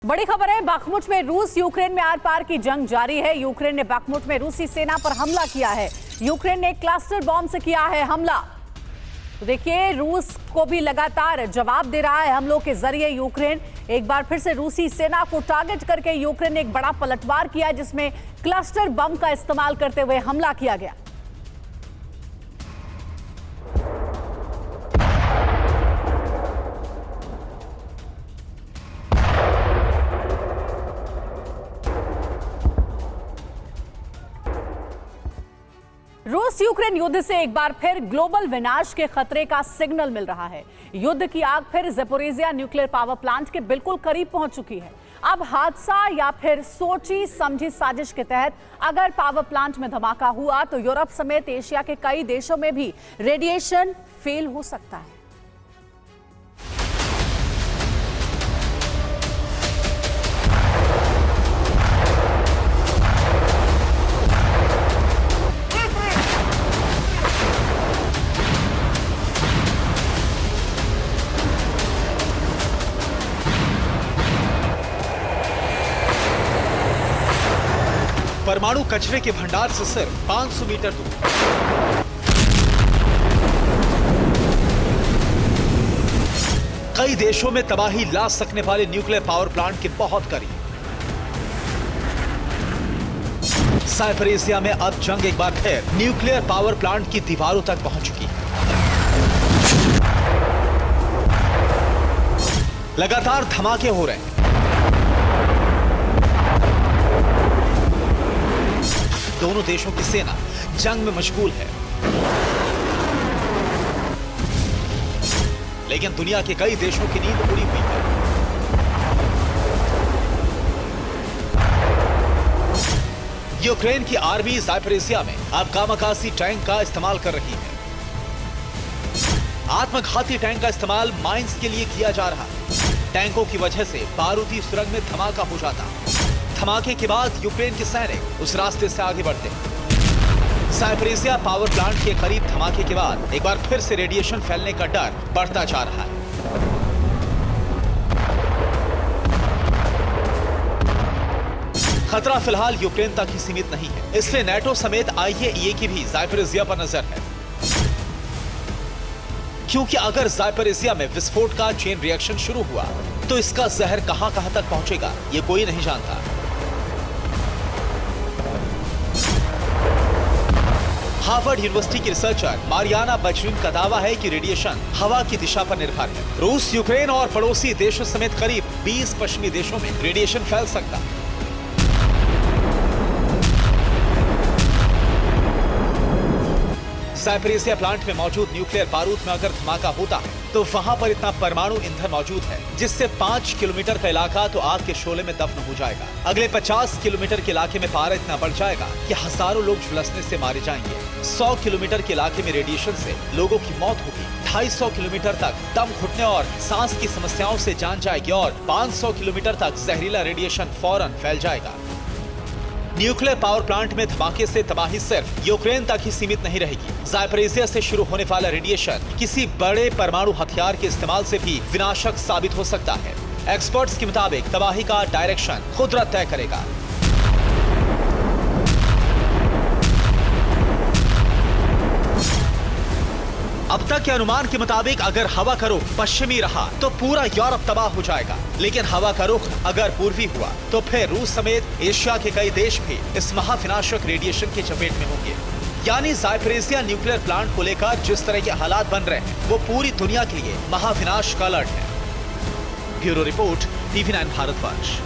बड़ी खबर है, बाखमुट में रूस यूक्रेन में आर पार की जंग जारी है। यूक्रेन ने बाखमुट में रूसी सेना पर हमला किया है। यूक्रेन ने क्लस्टर बॉम्ब से किया है हमला। तो देखिए, रूस को भी लगातार जवाब दे रहा है हमलों के जरिए। यूक्रेन एक बार फिर से रूसी सेना को टारगेट करके यूक्रेन ने एक बड़ा पलटवार किया, जिसमें क्लस्टर बम का इस्तेमाल करते हुए हमला किया गया। रूस यूक्रेन युद्ध से एक बार फिर ग्लोबल विनाश के खतरे का सिग्नल मिल रहा है। युद्ध की आग फिर ज़पोरिज़िया न्यूक्लियर पावर प्लांट के बिल्कुल करीब पहुंच चुकी है। अब हादसा या फिर सोची समझी साजिश के तहत अगर पावर प्लांट में धमाका हुआ तो यूरोप समेत एशिया के कई देशों में भी रेडिएशन फेल हो सकता है। परमाणु कचरे के भंडार से सिर्फ 500 मीटर दूर कई देशों में तबाही ला सकने वाले न्यूक्लियर पावर प्लांट के बहुत करीब ज़पोरिज़िया में अब जंग एक बार फिर न्यूक्लियर पावर प्लांट की दीवारों तक पहुंच चुकी है। लगातार धमाके हो रहे हैं। दोनों देशों की सेना जंग में मशगूल है, लेकिन दुनिया के कई देशों की नींद उड़ी हुई है। यूक्रेन की आर्मी ज़पोरिज़िया में अब कामाकासी टैंक का इस्तेमाल कर रही है। आत्मघाती टैंक का इस्तेमाल माइंस के लिए किया जा रहा है। टैंकों की वजह से बारूदी सुरंग में धमाका हो जाता। धमाके के बाद यूक्रेन के सैनिक उस रास्ते से आगे बढ़ते हैं। ज़पोरिज़िया पावर प्लांट के करीब धमाके के बाद एक बार फिर से रेडिएशन फैलने का डर बढ़ता जा रहा है। खतरा फिलहाल यूक्रेन तक ही सीमित नहीं है, इसलिए नेटो समेत IAEA की भी ज़पोरिज़िया पर नजर है। क्योंकि अगर ज़पोरिज़िया में विस्फोट का चेन रिएक्शन शुरू हुआ तो इसका जहर कहां तक पहुंचेगा, ये कोई नहीं जानता। हार्वर्ड यूनिवर्सिटी की रिसर्चर मारियाना बचरिन का दावा है कि रेडिएशन हवा की दिशा पर निर्भर है। रूस, यूक्रेन और पड़ोसी देशों समेत करीब 20 पश्चिमी देशों में रेडिएशन फैल सकता है। ज़पोरिज़िया प्लांट में मौजूद न्यूक्लियर बारूद में अगर धमाका होता है तो वहां पर इतना परमाणु ईंधन मौजूद है जिससे 5 किलोमीटर का इलाका तो आग के शोले में दफन हो जाएगा। अगले 50 किलोमीटर के इलाके में पारा इतना बढ़ जाएगा कि हजारों लोग झुलसने से मारे जाएंगे। 100 किलोमीटर के इलाके में रेडिएशन से लोगों की मौत होगी। 250 किलोमीटर तक दम घुटने और सांस की समस्याओं से जान जाएगी और 500 किलोमीटर तक जहरीला रेडिएशन फौरन फैल जाएगा। न्यूक्लियर पावर प्लांट में धमाके से तबाही सिर्फ यूक्रेन तक ही सीमित नहीं रहेगी। ज़पोरिज़िया से शुरू होने वाला रेडिएशन किसी बड़े परमाणु हथियार के इस्तेमाल से भी विनाशक साबित हो सकता है। एक्सपर्ट्स के मुताबिक तबाही का डायरेक्शन कुदरत तय करेगा। अब तक के अनुमान के मुताबिक अगर हवा का रुख पश्चिमी रहा तो पूरा यूरोप तबाह हो जाएगा, लेकिन हवा का रुख अगर पूर्वी हुआ तो फिर रूस समेत एशिया के कई देश भी इस महाविनाशक रेडिएशन की चपेट में होंगे। यानी ज़पोरिज़िया न्यूक्लियर प्लांट को लेकर जिस तरह के हालात बन रहे हैं वो पूरी दुनिया के लिए महाविनाश का अलर्ट है। Bureau report, TV9 Bharatvarsh.